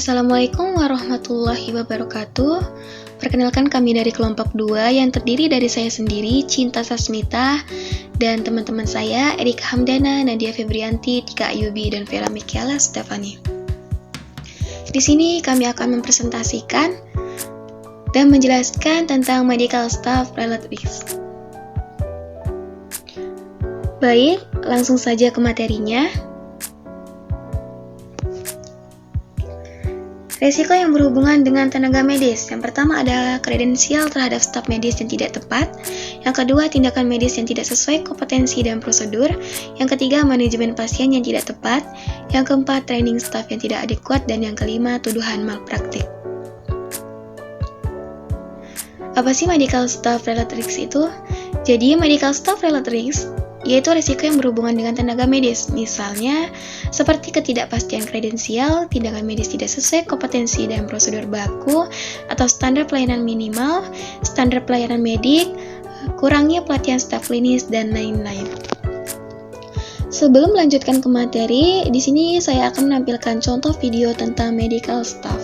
Assalamualaikum warahmatullahi wabarakatuh. Perkenalkan, kami dari kelompok 2 yang terdiri dari saya sendiri, Cinta Sasmita, dan teman-teman saya, Erika Hamdana, Nadia Febrianti, Tika Ayubi, dan Vera Michaela Stefani. Di sini kami akan mempresentasikan dan menjelaskan tentang medical staff relatives. Baik, langsung saja ke materinya. Risiko yang berhubungan dengan tenaga medis. Yang pertama adalah kredensial terhadap staf medis yang tidak tepat. Yang kedua, tindakan medis yang tidak sesuai kompetensi dan prosedur. Yang ketiga, manajemen pasien yang tidak tepat. Yang keempat, training staf yang tidak adekuat. Dan yang kelima, tuduhan malpraktik. Apa sih medical staff relatives itu? Jadi, medical staff relatives yaitu risiko yang berhubungan dengan tenaga medis, misalnya seperti ketidakpastian kredensial, tindakan medis tidak sesuai kompetensi dan prosedur baku, atau standar pelayanan minimal, standar pelayanan medik, kurangnya pelatihan staf klinis, dan lain-lain. Sebelum melanjutkan ke materi, di sini saya akan menampilkan contoh video tentang medical staff.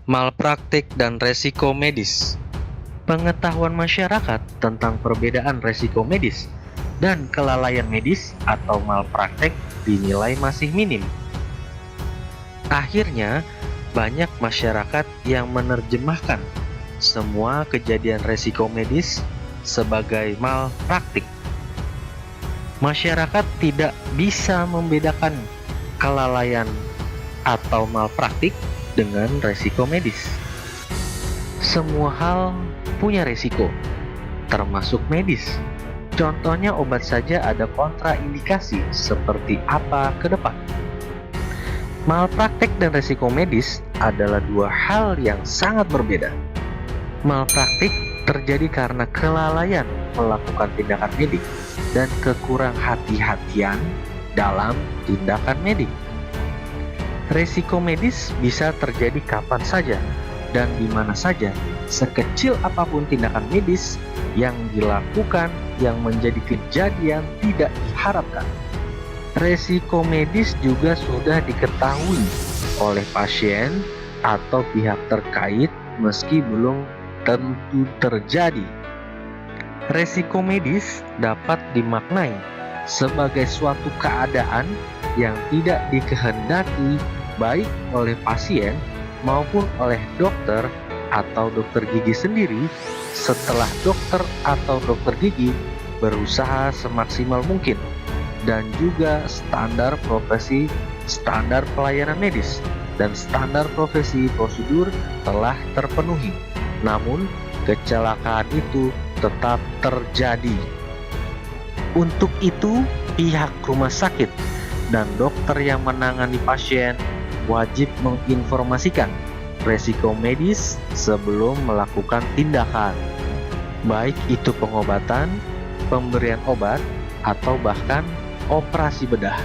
Malpraktik dan resiko medis. Pengetahuan masyarakat tentang perbedaan resiko medis dan kelalaian medis atau malpraktik dinilai masih minim. Akhirnya, banyak masyarakat yang menerjemahkan semua kejadian resiko medis sebagai malpraktik. Masyarakat tidak bisa membedakan kelalaian atau malpraktik dengan resiko medis. Semua hal punya resiko, termasuk medis. Contohnya obat saja ada kontraindikasi seperti apa ke depan. Malpraktik dan resiko medis adalah dua hal yang sangat berbeda. Malpraktik terjadi karena kelalaian melakukan tindakan medik dan kekurang hati-hatian dalam tindakan medik. Resiko medis bisa terjadi kapan saja dan di mana saja, sekecil apapun tindakan medis yang dilakukan yang menjadi kejadian tidak diharapkan. Resiko medis juga sudah diketahui oleh pasien atau pihak terkait meski belum tentu terjadi. Resiko medis dapat dimaknai sebagai suatu keadaan yang tidak dikehendaki baik oleh pasien maupun oleh dokter atau dokter gigi sendiri setelah dokter atau dokter gigi berusaha semaksimal mungkin, dan juga standar profesi, standar pelayanan medis, dan standar profesi prosedur telah terpenuhi. Namun, kecelakaan itu tetap terjadi. Untuk itu, pihak rumah sakit dan dokter yang menangani pasien wajib menginformasikan resiko medis sebelum melakukan tindakan, baik itu pengobatan, pemberian obat, atau bahkan operasi bedah.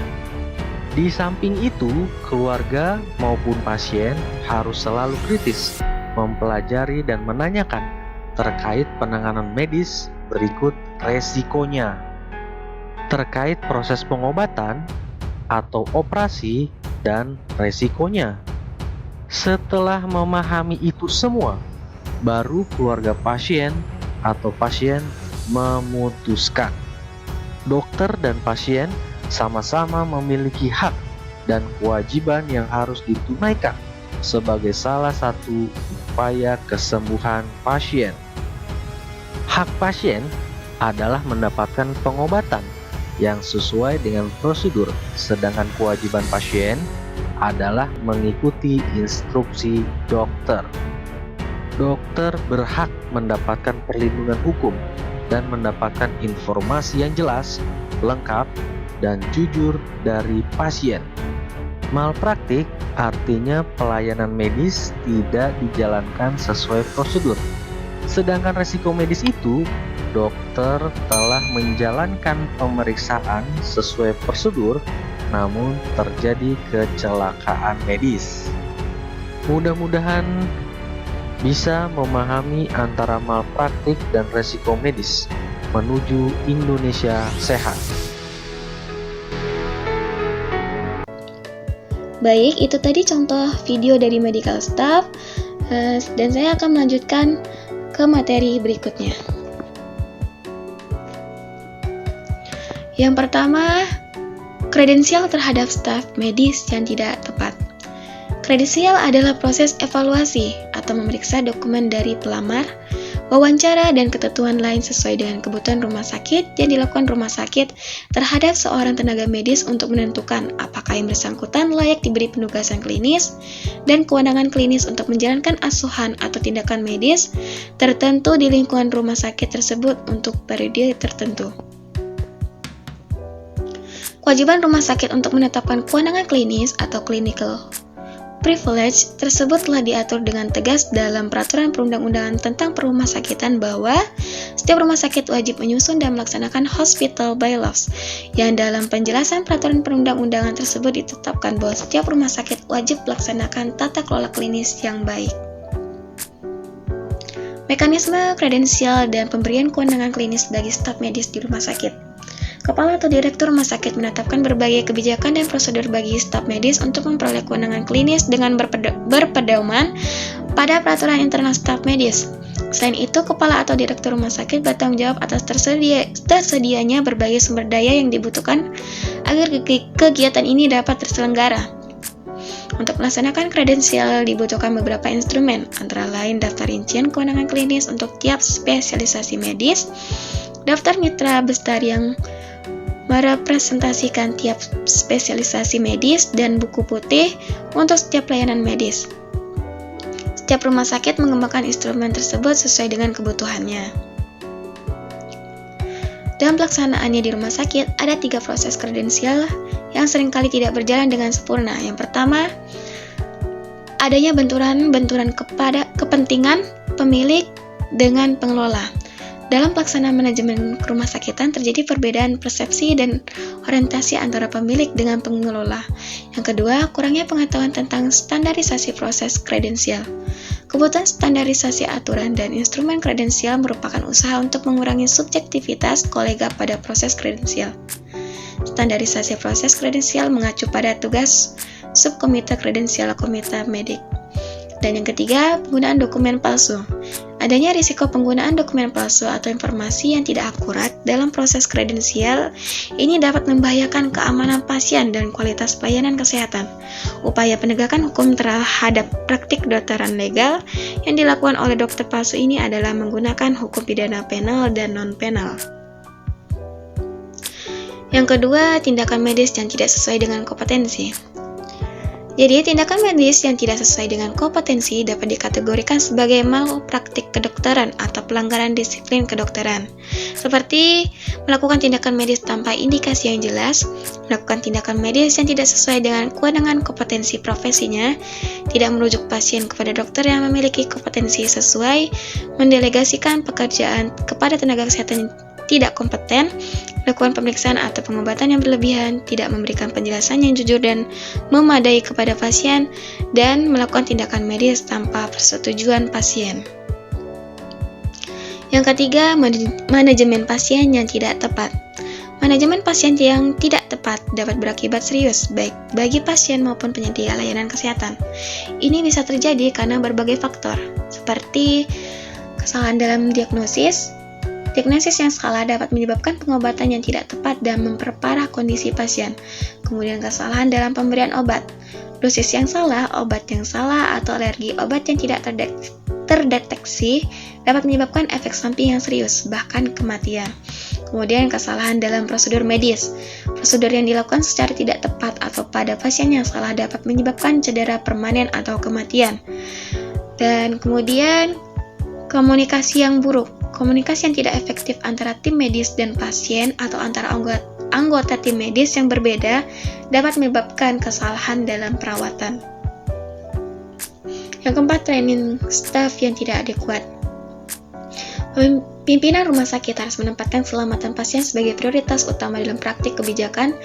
Di samping itu, keluarga maupun pasien harus selalu kritis mempelajari dan menanyakan terkait penanganan medis berikut resikonya. Terkait proses pengobatan atau operasi dan resikonya. Setelah memahami itu semua, baru keluarga pasien atau pasien memutuskan. Dokter dan pasien sama-sama memiliki hak dan kewajiban yang harus ditunaikan sebagai salah satu upaya kesembuhan pasien. Hak pasien adalah mendapatkan pengobatan yang sesuai dengan prosedur, sedangkan kewajiban pasien adalah mengikuti instruksi dokter. Dokter berhak mendapatkan perlindungan hukum dan mendapatkan informasi yang jelas, lengkap, dan jujur dari pasien. Malpraktik artinya pelayanan medis tidak dijalankan sesuai prosedur. Sedangkan resiko medis itu dokter telah menjalankan pemeriksaan sesuai prosedur, namun terjadi kecelakaan medis. Mudah-mudahan bisa memahami antara malpraktik dan resiko medis menuju Indonesia sehat. Baik, itu tadi contoh video dari medical staff, dan saya akan melanjutkan ke materi berikutnya. Yang pertama, kredensial terhadap staf medis yang tidak tepat. Kredensial adalah proses evaluasi atau memeriksa dokumen dari pelamar, wawancara, dan ketentuan lain sesuai dengan kebutuhan rumah sakit yang dilakukan rumah sakit terhadap seorang tenaga medis untuk menentukan apakah yang bersangkutan layak diberi penugasan klinis dan kewenangan klinis untuk menjalankan asuhan atau tindakan medis tertentu di lingkungan rumah sakit tersebut untuk periode tertentu. Kewajiban rumah sakit untuk menetapkan kewenangan klinis atau clinical privilege tersebut telah diatur dengan tegas dalam peraturan perundang-undangan tentang perumahsakitan bahwa setiap rumah sakit wajib menyusun dan melaksanakan hospital bylaws, yang dalam penjelasan peraturan perundang-undangan tersebut ditetapkan bahwa setiap rumah sakit wajib melaksanakan tata kelola klinis yang baik. Mekanisme kredensial dan pemberian kewenangan klinis bagi staf medis di rumah sakit. Kepala atau direktur rumah sakit menetapkan berbagai kebijakan dan prosedur bagi staf medis untuk memperoleh kewenangan klinis dengan berpedoman pada peraturan internal staf medis. Selain itu, kepala atau direktur rumah sakit bertanggung jawab atas tersedianya berbagai sumber daya yang dibutuhkan agar kegiatan ini dapat terselenggara. Untuk melaksanakan kredensial dibutuhkan beberapa instrumen, antara lain daftar rincian kewenangan klinis untuk tiap spesialisasi medis, daftar mitra besar yang merepresentasikan tiap spesialisasi medis, dan buku putih untuk setiap pelayanan medis. Setiap rumah sakit mengembangkan instrumen tersebut sesuai dengan kebutuhannya. Dalam pelaksanaannya di rumah sakit, ada 3 proses kredensial yang seringkali tidak berjalan dengan sempurna. Yang pertama, adanya benturan kepada kepentingan pemilik dengan pengelola. Dalam pelaksanaan manajemen rumah sakitan terjadi perbedaan persepsi dan orientasi antara pemilik dengan pengelola. Yang kedua, kurangnya pengetahuan tentang standarisasi proses kredensial. Kebutuhan standarisasi aturan dan instrumen kredensial merupakan usaha untuk mengurangi subjektivitas kolega pada proses kredensial. Standarisasi proses kredensial mengacu pada tugas subkomite kredensial komite medik. Dan yang ketiga, penggunaan dokumen palsu. Adanya risiko penggunaan dokumen palsu atau informasi yang tidak akurat dalam proses kredensial ini dapat membahayakan keamanan pasien dan kualitas pelayanan kesehatan. Upaya penegakan hukum terhadap praktik kedokteran legal yang dilakukan oleh dokter palsu ini adalah menggunakan hukum pidana penal dan non-penal. Yang kedua, tindakan medis yang tidak sesuai dengan kompetensi. Jadi, tindakan medis yang tidak sesuai dengan kompetensi dapat dikategorikan sebagai malpraktik kedokteran atau pelanggaran disiplin kedokteran, seperti melakukan tindakan medis tanpa indikasi yang jelas, melakukan tindakan medis yang tidak sesuai dengan kewenangan kompetensi profesinya, tidak merujuk pasien kepada dokter yang memiliki kompetensi sesuai, mendelegasikan pekerjaan kepada tenaga kesehatan yang tidak kompeten, melakukan pemeriksaan atau pengobatan yang berlebihan, tidak memberikan penjelasan yang jujur dan memadai kepada pasien, dan melakukan tindakan medis tanpa persetujuan pasien. Yang ketiga, manajemen pasien yang tidak tepat. Manajemen pasien yang tidak tepat dapat berakibat serius, baik bagi pasien maupun penyedia layanan kesehatan. Ini bisa terjadi karena berbagai faktor, seperti kesalahan dalam diagnosis. Diagnosis yang salah dapat menyebabkan pengobatan yang tidak tepat dan memperparah kondisi pasien. Kemudian kesalahan dalam pemberian obat. Dosis yang salah, obat yang salah, atau alergi obat yang tidak terdeteksi dapat menyebabkan efek samping yang serius, bahkan kematian. Kemudian kesalahan dalam prosedur medis. Prosedur yang dilakukan secara tidak tepat atau pada pasien yang salah dapat menyebabkan cedera permanen atau kematian. Dan kemudian komunikasi yang buruk. Komunikasi yang tidak efektif antara tim medis dan pasien atau antara anggota tim medis yang berbeda dapat menyebabkan kesalahan dalam perawatan. Yang keempat, training staff yang tidak adekuat. Pimpinan rumah sakit harus menempatkan keselamatan pasien sebagai prioritas utama dalam praktik kebijakan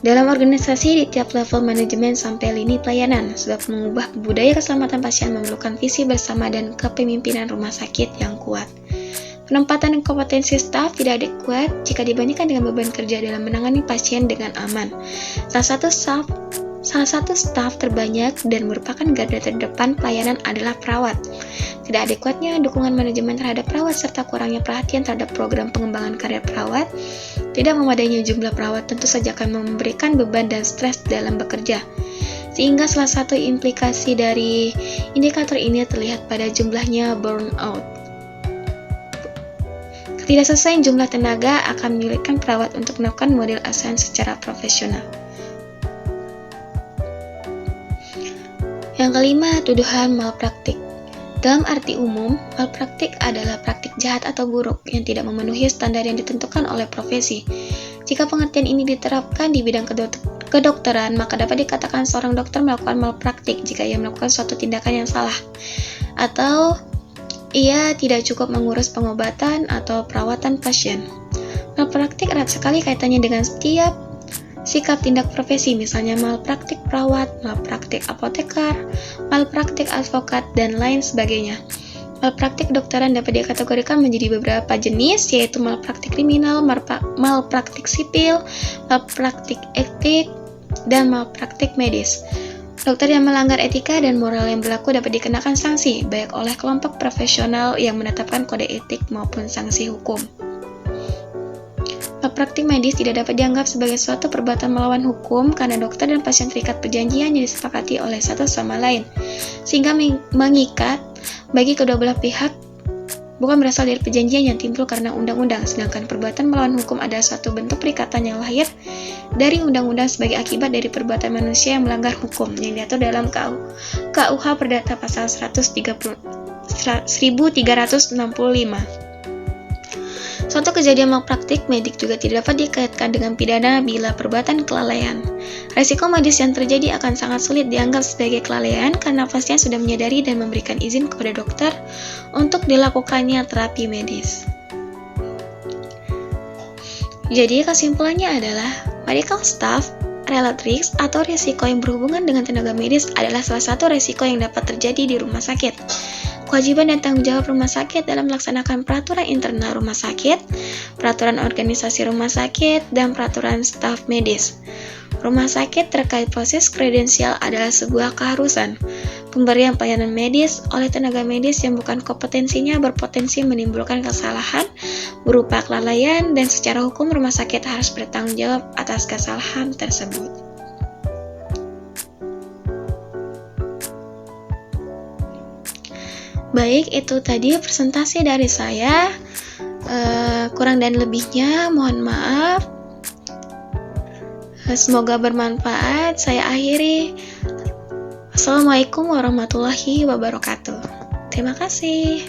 dalam organisasi di tiap level manajemen sampai lini pelayanan, sebab mengubah budaya keselamatan pasien memerlukan visi bersama dan kepemimpinan rumah sakit yang kuat. Penempatan dan kompetensi staf tidak adekuat jika dibandingkan dengan beban kerja dalam menangani pasien dengan aman. Salah satu staf terbanyak dan merupakan garda terdepan pelayanan adalah perawat. Tidak adekuatnya dukungan manajemen terhadap perawat serta kurangnya perhatian terhadap program pengembangan karir perawat, tidak memadainya jumlah perawat tentu saja akan memberikan beban dan stres dalam bekerja. Sehingga salah satu implikasi dari indikator ini terlihat pada jumlahnya burnout. Ketidaksesuaian jumlah tenaga akan menyulitkan perawat untuk melakukan model asuhan secara profesional. Yang kelima, tuduhan malpraktik. Dalam arti umum, malpraktik adalah praktik jahat atau buruk yang tidak memenuhi standar yang ditentukan oleh profesi. Jika pengertian ini diterapkan di bidang kedokteran, maka dapat dikatakan seorang dokter melakukan malpraktik jika ia melakukan suatu tindakan yang salah, atau ia tidak cukup mengurus pengobatan atau perawatan pasien. Malpraktik erat sekali kaitannya dengan setiap sikap tindak profesi, misalnya malpraktik perawat, malpraktik apoteker, malpraktik advokat, dan lain sebagainya. Malpraktik kedokteran dapat dikategorikan menjadi beberapa jenis, yaitu malpraktik kriminal, malpraktik sipil, malpraktik etik, dan malpraktik medis. Dokter yang melanggar etika dan moral yang berlaku dapat dikenakan sanksi, baik oleh kelompok profesional yang menetapkan kode etik maupun sanksi hukum. Malpraktik medis tidak dapat dianggap sebagai suatu perbuatan melawan hukum karena dokter dan pasien terikat perjanjian yang disepakati oleh satu sama lain, sehingga mengikat bagi kedua belah pihak bukan berasal dari perjanjian yang timbul karena undang-undang, sedangkan perbuatan melawan hukum adalah suatu bentuk perikatan yang lahir dari undang-undang sebagai akibat dari perbuatan manusia yang melanggar hukum yang diatur dalam KUH Perdata pasal 1365. Suatu kejadian malpraktik medik juga tidak dapat dikaitkan dengan pidana bila perbuatan kelalaian. Resiko medis yang terjadi akan sangat sulit dianggap sebagai kelalaian karena pasien sudah menyadari dan memberikan izin kepada dokter untuk dilakukannya terapi medis. Jadi kesimpulannya adalah medical staff relatrix atau risiko yang berhubungan dengan tenaga medis adalah salah satu risiko yang dapat terjadi di rumah sakit. Kewajiban dan tanggung jawab rumah sakit dalam melaksanakan peraturan internal rumah sakit, peraturan organisasi rumah sakit, dan peraturan staf medis. Rumah sakit terkait proses kredensial adalah sebuah keharusan. Pemberian pelayanan medis oleh tenaga medis yang bukan kompetensinya berpotensi menimbulkan kesalahan berupa kelalaian dan secara hukum rumah sakit harus bertanggung jawab atas kesalahan tersebut. Baik, itu tadi presentasi dari saya. Kurang dan lebihnya mohon maaf. Semoga bermanfaat. Saya akhiri. Assalamualaikum warahmatullahi wabarakatuh. Terima kasih.